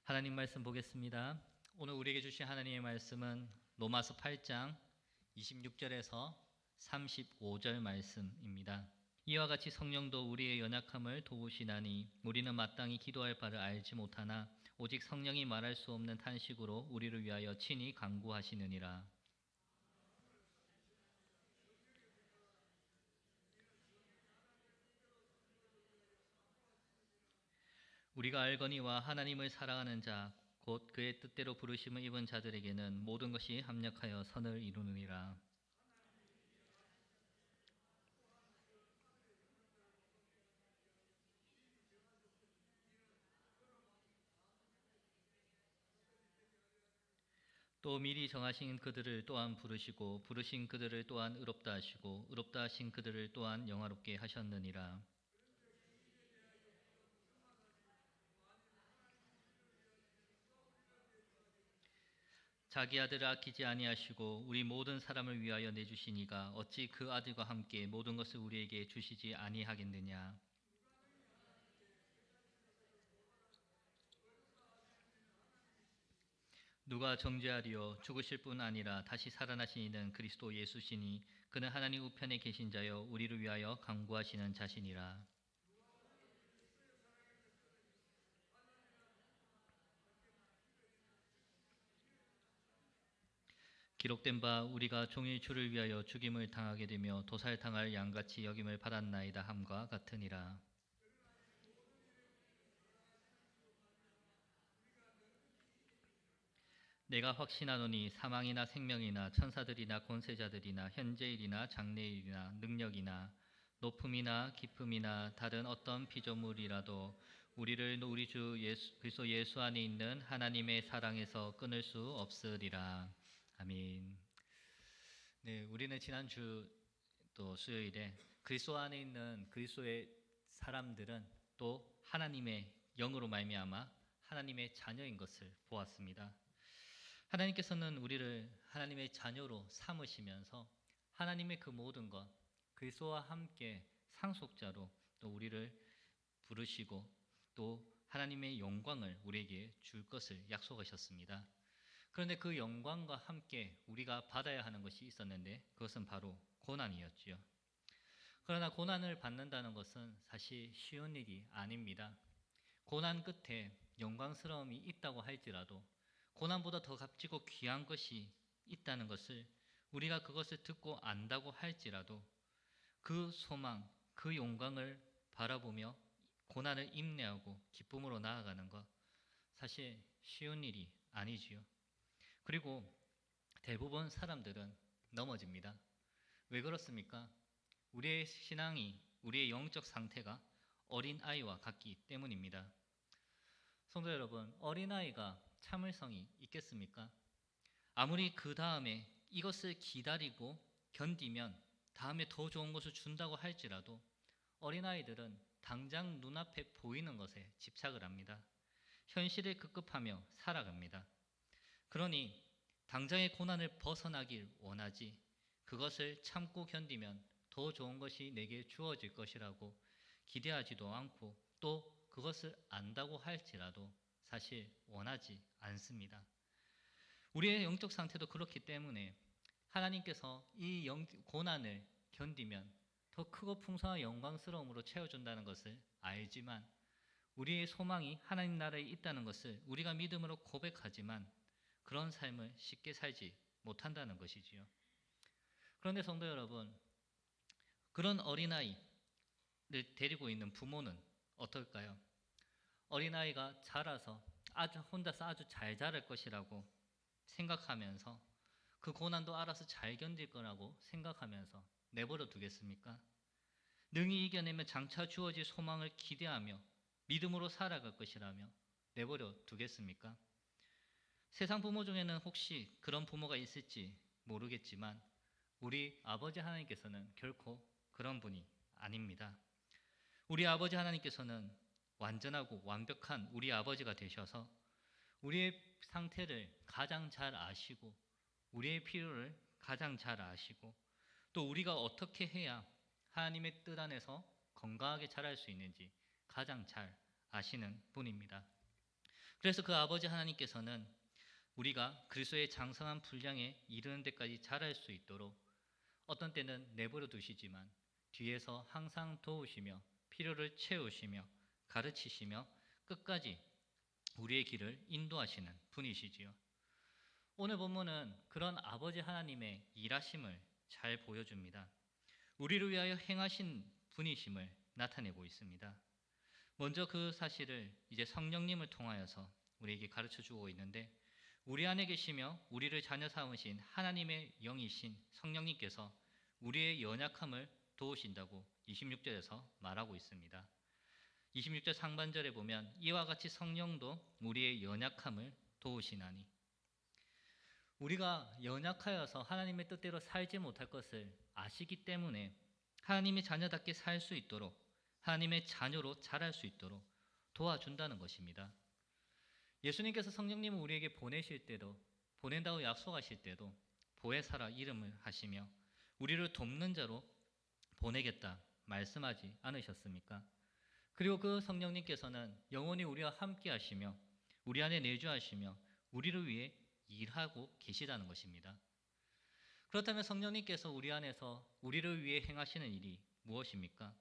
하나님 말씀 보겠습니다. 오늘 우리에게 주신 하나님의 말씀은 로마서 8장 26절에서 35절 말씀입니다. 이와 같이 성령도 우리의 연약함을 도우시나니 우리는 마땅히 기도할 바를 알지 못하나 오직 성령이 말할 수 없는 탄식으로 우리를 위하여 친히 간구하시느니라. 우리가 알거니와 하나님을 사랑하는 자 곧 그의 뜻대로 부르심을 입은 자들에게는 모든 것이 합력하여 선을 이루느니라. 또 미리 정하신 그들을 또한 부르시고 부르신 그들을 또한 의롭다 하시고 의롭다 하신 그들을 또한 영화롭게 하셨느니라. 자기 아들을 아끼지 아니하시고 우리 모든 사람을 위하여 내주시니가 어찌 그 아들과 함께 모든 것을 우리에게 주시지 아니하겠느냐. 누가 정죄하리요? 죽으실 뿐 아니라 다시 살아나신 이는 그리스도 예수시니 그는 하나님 우편에 계신 자여 우리를 위하여 간구하시는 자시니라. 기록된 바 우리가 종일 주를 위하여 죽임을 당하게 되며 도살당할 양같이 여김을 받았나이다 함과 같으니라. 내가 확신하노니 사망이나 생명이나 천사들이나 권세자들이나 현재일이나 장래일이나 능력이나 높음이나 깊음이나 다른 어떤 피조물이라도 우리를 우리 주 그리스도 예수 안에 있는 하나님의 사랑에서 끊을 수 없으리라. 아멘. 네, 우리는 지난주 또 수요일에 그리스도 안에 있는 그리스도의 사람들은 또 하나님의 영으로 말미암아 하나님의 자녀인 것을 보았습니다. 하나님께서는 우리를 하나님의 자녀로 삼으시면서 하나님의 그 모든 것, 그리스도와 함께 상속자로 또 우리를 부르시고 또 하나님의 영광을 우리에게 줄 것을 약속하셨습니다. 그런데 그 영광과 함께 우리가 받아야 하는 것이 있었는데 그것은 바로 고난이었지요. 그러나 고난을 받는다는 것은 사실 쉬운 일이 아닙니다. 고난 끝에 영광스러움이 있다고 할지라도 고난보다 더 값지고 귀한 것이 있다는 것을 우리가 그것을 듣고 안다고 할지라도 그 소망, 그 영광을 바라보며 고난을 인내하고 기쁨으로 나아가는 것 사실 쉬운 일이 아니지요. 그리고 대부분 사람들은 넘어집니다. 왜 그렇습니까? 우리의 신앙이, 우리의 영적 상태가 어린아이와 같기 때문입니다. 성도 여러분, 어린아이가 참을성이 있겠습니까? 아무리 그 다음에 이것을 기다리고 견디면 다음에 더 좋은 것을 준다고 할지라도 어린아이들은 당장 눈앞에 보이는 것에 집착을 합니다. 현실에 급급하며 살아갑니다. 그러니 당장의 고난을 벗어나길 원하지 그것을 참고 견디면 더 좋은 것이 내게 주어질 것이라고 기대하지도 않고 또 그것을 안다고 할지라도 사실 원하지 않습니다. 우리의 영적 상태도 그렇기 때문에 하나님께서 이 고난을 견디면 더 크고 풍성한 영광스러움으로 채워준다는 것을 알지만 우리의 소망이 하나님 나라에 있다는 것을 우리가 믿음으로 고백하지만 그런 삶을 쉽게 살지 못한다는 것이지요. 그런데 성도 여러분, 그런 어린아이를 데리고 있는 부모는 어떨까요? 어린아이가 자라서 혼자서 아주 잘 자랄 것이라고 생각하면서 그 고난도 알아서 잘 견딜 거라고 생각하면서 내버려 두겠습니까? 능히 이겨내면 장차 주어질 소망을 기대하며 믿음으로 살아갈 것이라며 내버려 두겠습니까? 세상 부모 중에는 혹시 그런 부모가 있을지 모르겠지만 우리 아버지 하나님께서는 결코 그런 분이 아닙니다. 우리 아버지 하나님께서는 완전하고 완벽한 우리 아버지가 되셔서 우리의 상태를 가장 잘 아시고 우리의 필요를 가장 잘 아시고 또 우리가 어떻게 해야 하나님의 뜻 안에서 건강하게 자랄 수 있는지 가장 잘 아시는 분입니다. 그래서 그 아버지 하나님께서는 우리가 그리스도의 장성한 분량에 이르는 데까지 자랄 수 있도록 어떤 때는 내버려 두시지만 뒤에서 항상 도우시며 필요를 채우시며 가르치시며 끝까지 우리의 길을 인도하시는 분이시지요. 오늘 본문은 그런 아버지 하나님의 일하심을 잘 보여줍니다. 우리를 위하여 행하신 분이심을 나타내고 있습니다. 먼저 그 사실을 이제 성령님을 통하여서 우리에게 가르쳐 주고 있는데, 우리 안에 계시며 우리를 자녀 삼으신 하나님의 영이신 성령님께서 우리의 연약함을 도우신다고 26절에서 말하고 있습니다. 26절 상반절에 보면 이와 같이 성령도 우리의 연약함을 도우시나니, 우리가 연약하여서 하나님의 뜻대로 살지 못할 것을 아시기 때문에 하나님의 자녀답게 살 수 있도록, 하나님의 자녀로 자랄 수 있도록 도와준다는 것입니다. 예수님께서 성령님을 우리에게 보내실 때도, 보낸다고 약속하실 때도 보혜사라 이름을 하시며 우리를 돕는 자로 보내겠다 말씀하지 않으셨습니까? 그리고 그 성령님께서는 영원히 우리와 함께 하시며 우리 안에 내주하시며 우리를 위해 일하고 계시다는 것입니다. 그렇다면 성령님께서 우리 안에서 우리를 위해 행하시는 일이 무엇입니까?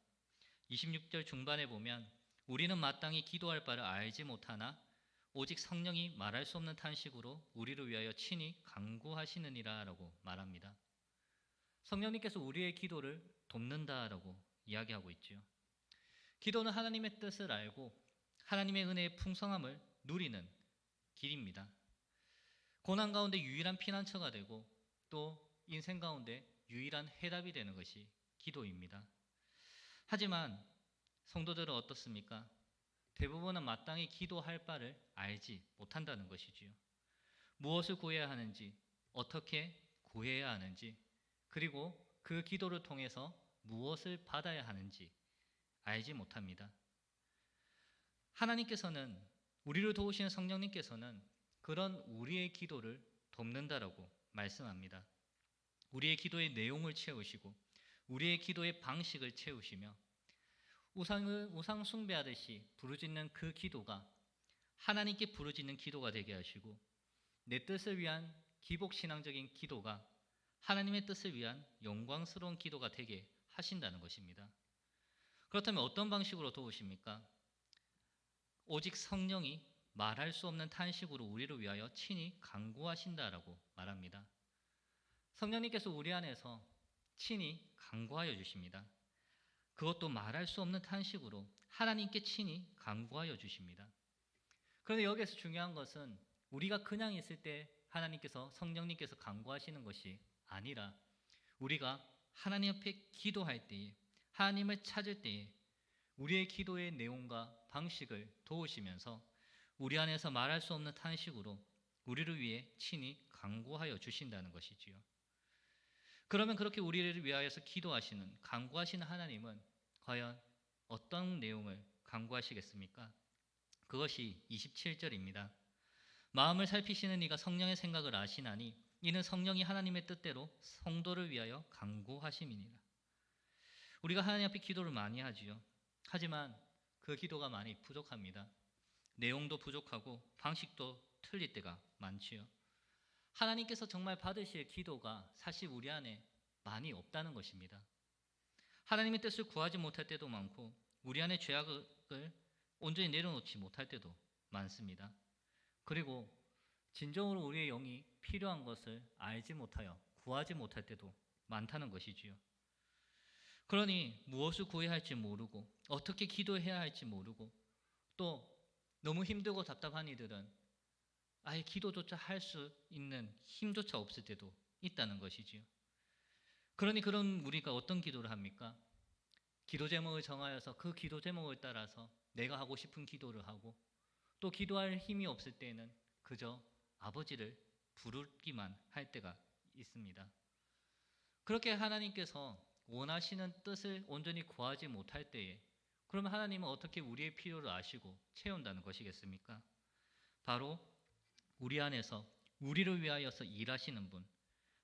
26절 중반에 보면 우리는 마땅히 기도할 바를 알지 못하나 오직 성령이 말할 수 없는 탄식으로 우리를 위하여 친히 간구하시느니라 라고 말합니다. 성령님께서 우리의 기도를 돕는다라고 이야기하고 있지요. 기도는 하나님의 뜻을 알고 하나님의 은혜의 풍성함을 누리는 길입니다. 고난 가운데 유일한 피난처가 되고 또 인생 가운데 유일한 해답이 되는 것이 기도입니다. 하지만 성도들은 어떻습니까? 대부분은 마땅히 기도할 바를 알지 못한다는 것이지요. 무엇을 구해야 하는지, 어떻게 구해야 하는지, 그리고 그 기도를 통해서 무엇을 받아야 하는지 알지 못합니다. 하나님께서는, 우리를 도우시는 성령님께서는 그런 우리의 기도를 돕는다라고 말씀합니다. 우리의 기도의 내용을 채우시고 우리의 기도의 방식을 채우시며 우상 숭배하듯이 부르짖는 그 기도가 하나님께 부르짖는 기도가 되게 하시고, 내 뜻을 위한 기복신앙적인 기도가 하나님의 뜻을 위한 영광스러운 기도가 되게 하신다는 것입니다. 그렇다면 어떤 방식으로 도우십니까? 오직 성령이 말할 수 없는 탄식으로 우리를 위하여 친히 간구하신다라고 말합니다. 성령님께서 우리 안에서 친히 간구하여 주십니다. 그것도 말할 수 없는 탄식으로 하나님께 친히 간구하여 주십니다. 그런데 여기에서 중요한 것은 우리가 그냥 있을 때 하나님께서, 성령님께서 간구하시는 것이 아니라 우리가 하나님 앞에 기도할 때에, 하나님을 찾을 때에 우리의 기도의 내용과 방식을 도우시면서 우리 안에서 말할 수 없는 탄식으로 우리를 위해 친히 간구하여 주신다는 것이지요. 그러면 그렇게 우리를 위하여서 기도하시는, 간구하시는 하나님은 과연 어떤 내용을 간구하시겠습니까? 그것이 27절입니다. 마음을 살피시는 이가 성령의 생각을 아시나니 이는 성령이 하나님의 뜻대로 성도를 위하여 간구하심이니라. 우리가 하나님 앞에 기도를 많이 하지요. 하지만 그 기도가 많이 부족합니다. 내용도 부족하고 방식도 틀릴 때가 많지요. 하나님께서 정말 받으실 기도가 사실 우리 안에 많이 없다는 것입니다. 하나님의 뜻을 구하지 못할 때도 많고 우리 안에 죄악을 온전히 내려놓지 못할 때도 많습니다. 그리고 진정으로 우리의 영이 필요한 것을 알지 못하여 구하지 못할 때도 많다는 것이지요. 그러니 무엇을 구해야 할지 모르고 어떻게 기도해야 할지 모르고 또 너무 힘들고 답답한 이들은 아예 기도조차 할 수 있는 힘조차 없을 때도 있다는 것이지요. 그러니 그런 우리가 어떤 기도를 합니까? 기도 제목을 정하여서 그 기도 제목을 따라서 내가 하고 싶은 기도를 하고, 또 기도할 힘이 없을 때에는 그저 아버지를 부르기만 할 때가 있습니다. 그렇게 하나님께서 원하시는 뜻을 온전히 구하지 못할 때에 그러면 하나님은 어떻게 우리의 필요를 아시고 채운다는 것이겠습니까? 바로 우리 안에서 우리를 위하여서 일하시는 분,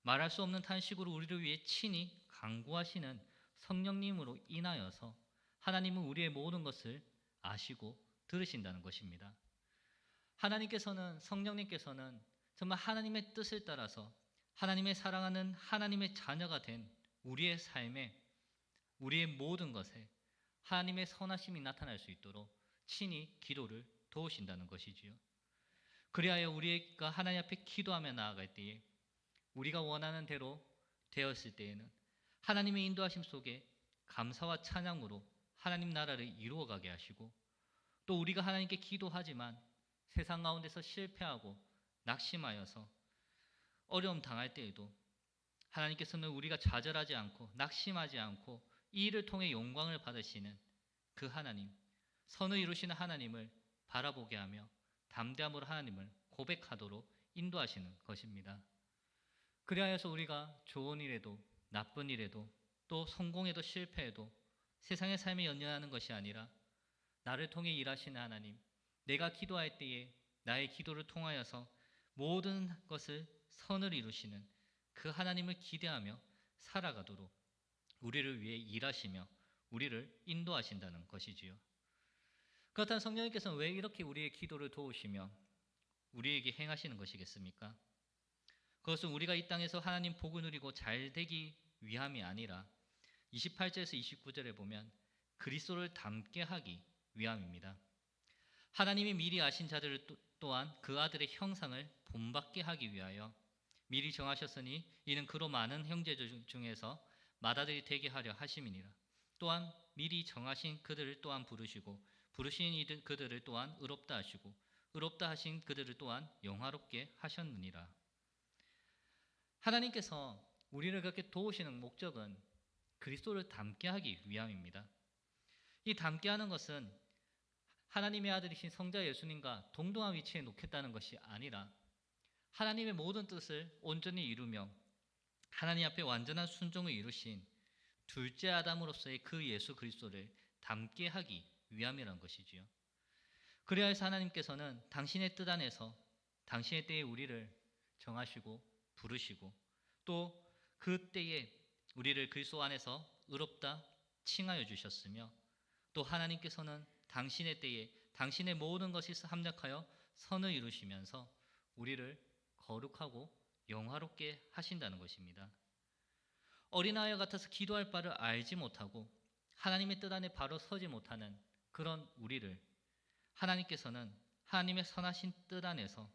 말할 수 없는 탄식으로 우리를 위해 친히 간구하시는 성령님으로 인하여서 하나님은 우리의 모든 것을 아시고 들으신다는 것입니다. 성령님께서는 정말 하나님의 뜻을 따라서 하나님의 사랑하는 하나님의 자녀가 된 우리의 삶에, 우리의 모든 것에 하나님의 선하심이 나타날 수 있도록 친히 기도를 도우신다는 것이지요. 그리하여 우리가 하나님 앞에 기도하며 나아갈 때에 우리가 원하는 대로 되었을 때에는 하나님의 인도하심 속에 감사와 찬양으로 하나님 나라를 이루어가게 하시고, 또 우리가 하나님께 기도하지만 세상 가운데서 실패하고 낙심하여서 어려움 당할 때에도 하나님께서는 우리가 좌절하지 않고 낙심하지 않고 이 일을 통해 영광을 받으시는 그 하나님, 선을 이루시는 하나님을 바라보게 하며 담대함으로 하나님을 고백하도록 인도하시는 것입니다. 그리하여서 우리가 좋은 일에도 나쁜 일에도 또 성공에도 실패해도 세상의 삶에 연연하는 것이 아니라 나를 통해 일하시는 하나님, 내가 기도할 때에 나의 기도를 통하여서 모든 것을 선을 이루시는 그 하나님을 기대하며 살아가도록 우리를 위해 일하시며 우리를 인도하신다는 것이지요. 그렇다면 성령님께서는 왜 이렇게 우리의 기도를 도우시며 우리에게 행하시는 것이겠습니까? 그것은 우리가 이 땅에서 하나님 복을 누리고 잘 되기 위함이 아니라 28절에서 29절에 보면 그리스도를 닮게 하기 위함입니다. 하나님이 미리 아신 자들을 또한 그 아들의 형상을 본받게 하기 위하여 미리 정하셨으니 이는 그로 많은 형제 중에서 맏아들이 되게 하려 하심이니라. 또한 미리 정하신 그들을 또한 부르시고 부르신 그들을 또한 의롭다 하시고 의롭다 하신 그들을 또한 영화롭게 하셨느니라. 하나님께서 우리를 그렇게 도우시는 목적은 그리스도를 닮게 하기 위함입니다. 이 닮게 하는 것은 하나님의 아들이신 성자 예수님과 동등한 위치에 놓겠다는 것이 아니라 하나님의 모든 뜻을 온전히 이루며 하나님 앞에 완전한 순종을 이루신 둘째 아담으로서의 그 예수 그리스도를 닮게 하기 위함이란 것이지요. 그리하여서 하나님께서는 당신의 뜻 안에서 당신의 때에 우리를 정하시고 부르시고 또 그 때에 우리를 그리스도 안에서 의롭다 칭하여 주셨으며, 또 하나님께서는 당신의 때에 당신의 모든 것이 합력하여 선을 이루시면서 우리를 거룩하고 영화롭게 하신다는 것입니다. 어린아이와 같아서 기도할 바를 알지 못하고 하나님의 뜻 안에 바로 서지 못하는 그런 우리를 하나님께서는 하나님의 선하신 뜻 안에서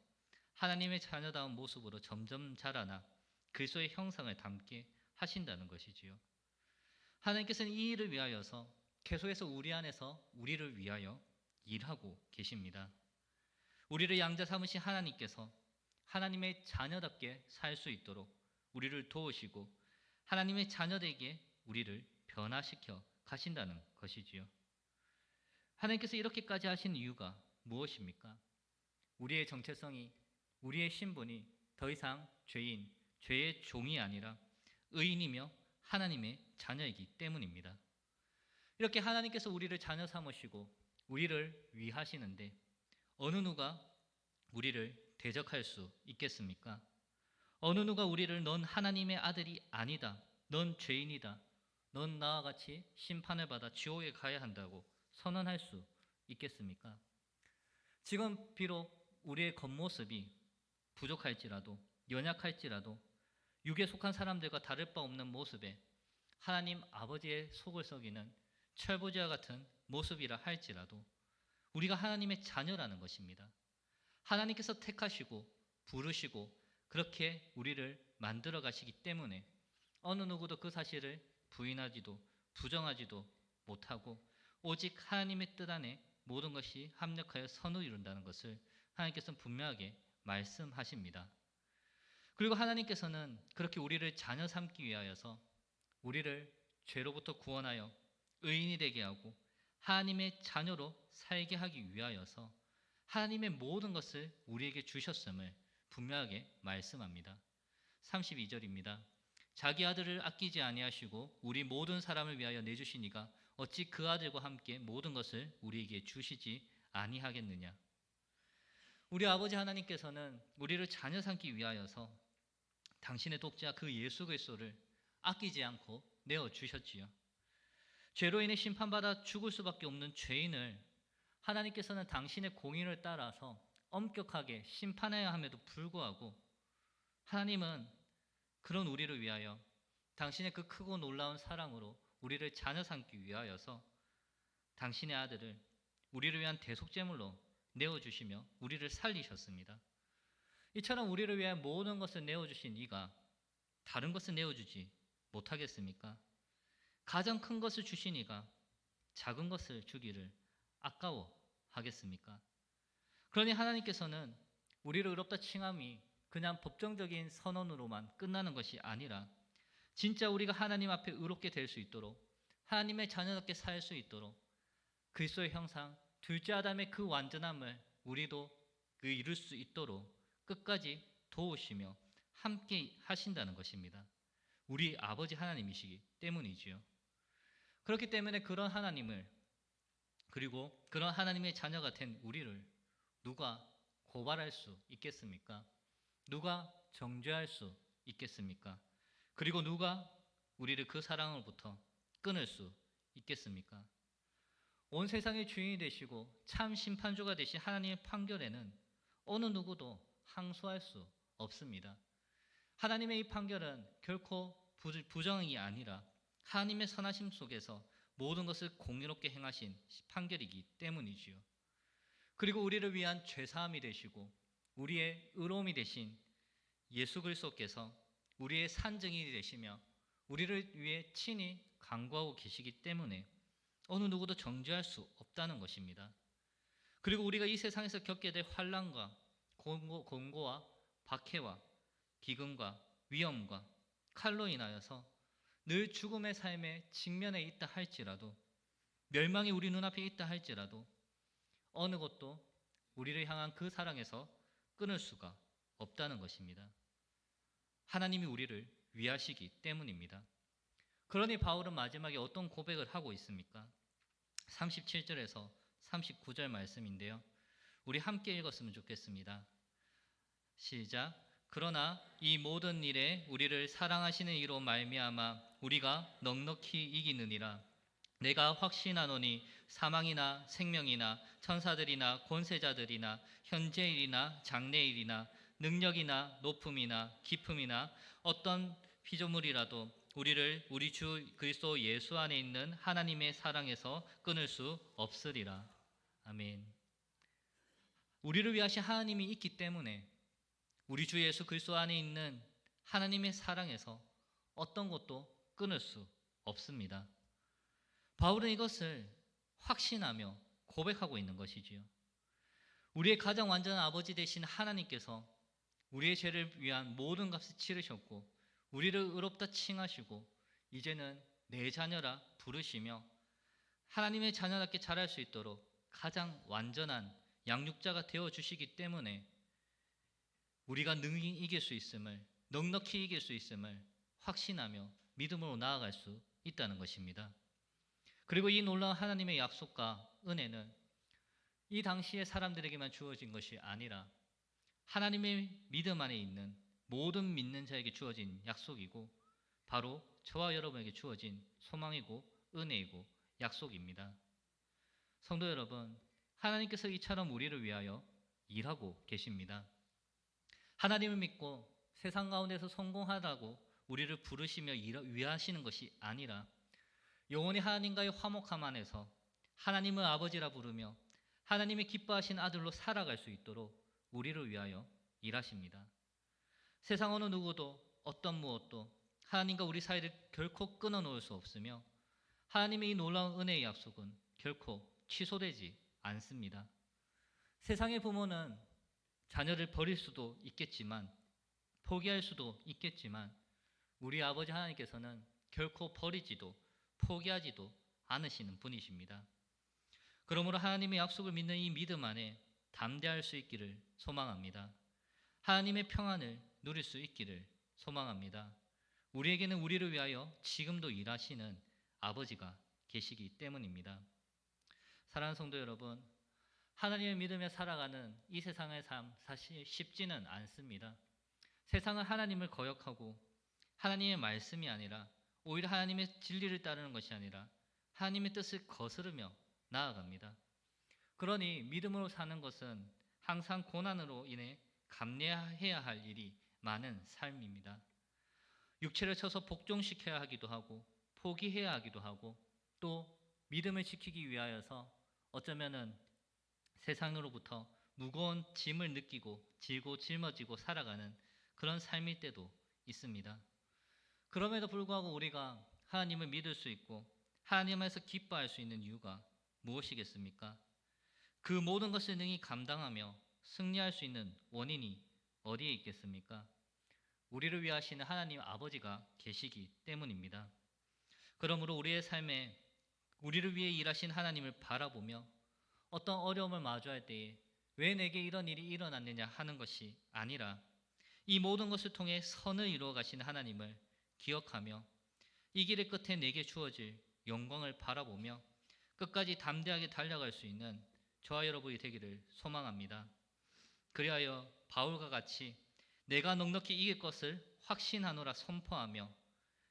하나님의 자녀다운 모습으로 점점 자라나 그리스도의 형상을 담게 하신다는 것이지요. 하나님께서는 이 일을 위하여서 계속해서 우리 안에서 우리를 위하여 일하고 계십니다. 우리를 양자 삼으신 하나님께서 하나님의 자녀답게 살 수 있도록 우리를 도우시고 하나님의 자녀되게 우리를 변화시켜 가신다는 것이지요. 하나님께서 이렇게까지 하신 이유가 무엇입니까? 우리의 정체성이, 우리의 신분이 더 이상 죄의 종이 아니라 의인이며 하나님의 자녀이기 때문입니다. 이렇게 하나님께서 우리를 자녀 삼으시고 우리를 위하시는데 어느 누가 우리를 대적할 수 있겠습니까? 어느 누가 우리를 넌 하나님의 아들이 아니다, 넌 죄인이다, 넌 나와 같이 심판을 받아 지옥에 가야 한다고 선언할 수 있겠습니까? 지금 비록 우리의 겉모습이 부족할지라도 연약할지라도 육에 속한 사람들과 다를 바 없는 모습에 하나님 아버지의 속을 썩이는 철부지와 같은 모습이라 할지라도 우리가 하나님의 자녀라는 것입니다. 하나님께서 택하시고 부르시고 그렇게 우리를 만들어 가시기 때문에 어느 누구도 그 사실을 부인하지도 부정하지도 못하고 오직 하나님의 뜻 안에 모든 것이 합력하여 선을 이룬다는 것을 하나님께서는 분명하게 말씀하십니다. 그리고 하나님께서는 그렇게 우리를 자녀 삼기 위하여서 우리를 죄로부터 구원하여 의인이 되게 하고 하나님의 자녀로 살게 하기 위하여서 하나님의 모든 것을 우리에게 주셨음을 분명하게 말씀합니다. 32절입니다. 자기 아들을 아끼지 아니하시고 우리 모든 사람을 위하여 내주시니가 어찌 그 아들과 함께 모든 것을 우리에게 주시지 아니하겠느냐. 우리 아버지 하나님께서는 우리를 자녀 삼기 위하여서 당신의 독자 그 예수 그리스도를 아끼지 않고 내어주셨지요. 죄로 인해 심판받아 죽을 수밖에 없는 죄인을 하나님께서는 당신의 공의를 따라서 엄격하게 심판해야 함에도 불구하고 하나님은 그런 우리를 위하여 당신의 그 크고 놀라운 사랑으로 우리를 자녀 삼기 위하여서 당신의 아들을 우리를 위한 대속제물로 내어주시며 우리를 살리셨습니다. 이처럼 우리를 위해 모든 것을 내어주신 이가 다른 것을 내어주지 못하겠습니까? 가장 큰 것을 주신 이가 작은 것을 주기를 아까워하겠습니까? 그러니 하나님께서는 우리를 의롭다 칭함이 그냥 법정적인 선언으로만 끝나는 것이 아니라 진짜 우리가 하나님 앞에 의롭게 될 수 있도록 하나님의 자녀답게 살 수 있도록 그리스도의 형상 둘째 아담의 그 완전함을 우리도 이룰 수 있도록 끝까지 도우시며 함께 하신다는 것입니다. 우리 아버지 하나님이시기 때문이지요. 그렇기 때문에 그런 하나님을 그리고 그런 하나님의 자녀가 된 우리를 누가 고발할 수 있겠습니까? 누가 정죄할 수 있겠습니까? 그리고 누가 우리를 그 사랑으로부터 끊을 수 있겠습니까? 온 세상의 주인이 되시고 참 심판주가 되신 하나님의 판결에는 어느 누구도 항소할 수 없습니다. 하나님의 이 판결은 결코 부정이 아니라 하나님의 선하심 속에서 모든 것을 공의롭게 행하신 판결이기 때문이지요. 그리고 우리를 위한 죄사함이 되시고 우리의 의로움이 되신 예수 그리스도께서 우리의 산증인이 되시며 우리를 위해 친히 간구하고 계시기 때문에 어느 누구도 정죄할 수 없다는 것입니다. 그리고 우리가 이 세상에서 겪게 될 환난과 공고와 박해와 기근과 위험과 칼로 인하여서 늘 죽음의 삶에 직면해 있다 할지라도 멸망이 우리 눈앞에 있다 할지라도 어느 것도 우리를 향한 그 사랑에서 끊을 수가 없다는 것입니다. 하나님이 우리를 위하시기 때문입니다. 그러니 바울은 마지막에 어떤 고백을 하고 있습니까? 37절에서 39절 말씀인데요. 우리 함께 읽었으면 좋겠습니다. 시작. 그러나 이 모든 일에 우리를 사랑하시는 이로 말미암아 우리가 넉넉히 이기느니라. 내가 확신하노니 사망이나 생명이나 천사들이나 권세자들이나 현재일이나 장래일이나 능력이나 높음이나 깊음이나 어떤 피조물이라도 우리를 우리 주 그리스도 예수 안에 있는 하나님의 사랑에서 끊을 수 없으리라. 아멘. 우리를 위하신 하나님이 있기 때문에 우리 주 예수 그리스도 안에 있는 하나님의 사랑에서 어떤 것도 끊을 수 없습니다. 바울은 이것을 확신하며 고백하고 있는 것이지요. 우리의 가장 완전한 아버지 되신 하나님께서 우리의 죄를 위한 모든 값을 치르셨고 우리를 의롭다 칭하시고 이제는 내 자녀라 부르시며 하나님의 자녀답게 자랄 수 있도록 가장 완전한 양육자가 되어주시기 때문에 우리가 능히 이길 수 있음을, 넉넉히 이길 수 있음을 확신하며 믿음으로 나아갈 수 있다는 것입니다. 그리고 이 놀라운 하나님의 약속과 은혜는 이 당시의 사람들에게만 주어진 것이 아니라 하나님의 믿음 안에 있는 모든 믿는 자에게 주어진 약속이고 바로 저와 여러분에게 주어진 소망이고 은혜이고 약속입니다. 성도 여러분, 하나님께서 이처럼 우리를 위하여 일하고 계십니다. 하나님을 믿고 세상 가운데서 성공하라고 우리를 부르시며 위하시는 것이 아니라 영원히 하나님과의 화목함 안에서 하나님을 아버지라 부르며 하나님의 기뻐하신 아들로 살아갈 수 있도록 우리를 위하여 일하십니다. 세상 어느 누구도 어떤 무엇도 하나님과 우리 사이를 결코 끊어놓을 수 없으며 하나님의 이 놀라운 은혜의 약속은 결코 취소되지 않습니다. 세상의 부모는 자녀를 버릴 수도 있겠지만 포기할 수도 있겠지만 우리 아버지 하나님께서는 결코 버리지도 포기하지도 않으시는 분이십니다. 그러므로 하나님의 약속을 믿는 이 믿음 안에 담대할 수 있기를 소망합니다. 하나님의 평안을 누릴 수 있기를 소망합니다. 우리에게는 우리를 위하여 지금도 일하시는 아버지가 계시기 때문입니다. 사랑하는 성도 여러분, 하나님을 믿으며 살아가는 이 세상의 삶 사실 쉽지는 않습니다. 세상은 하나님을 거역하고 하나님의 말씀이 아니라 오히려 하나님의 진리를 따르는 것이 아니라 하나님의 뜻을 거스르며 나아갑니다. 그러니 믿음으로 사는 것은 항상 고난으로 인해 감내해야 할 일이 많은 삶입니다. 육체를 쳐서 복종시켜야 하기도 하고 포기해야 하기도 하고 또 믿음을 지키기 위하여서 어쩌면은 세상으로부터 무거운 짐을 느끼고 지고 짊어지고 살아가는 그런 삶일 때도 있습니다. 그럼에도 불구하고 우리가 하나님을 믿을 수 있고 하나님에서 기뻐할 수 있는 이유가 무엇이겠습니까? 그 모든 것을 능히 감당하며 승리할 수 있는 원인이 어디에 있겠습니까? 우리를 위하시는 하나님 아버지가 계시기 때문입니다. 그러므로 우리의 삶에 우리를 위해 일하신 하나님을 바라보며 어떤 어려움을 마주할 때에 왜 내게 이런 일이 일어났느냐 하는 것이 아니라 이 모든 것을 통해 선을 이루어 가시는 하나님을 기억하며 이 길의 끝에 내게 주어질 영광을 바라보며 끝까지 담대하게 달려갈 수 있는 저와 여러분이 되기를 소망합니다. 그리하여 바울과 같이 내가 넉넉히 이길 것을 확신하노라 선포하며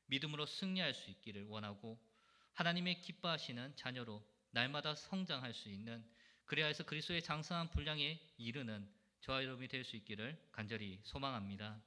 믿음으로 승리할 수 있기를 원하고 하나님의 기뻐하시는 자녀로 날마다 성장할 수 있는 그리하여서 그리스도의 장성한 분량에 이르는 저와 여러분이 될 수 있기를 간절히 소망합니다.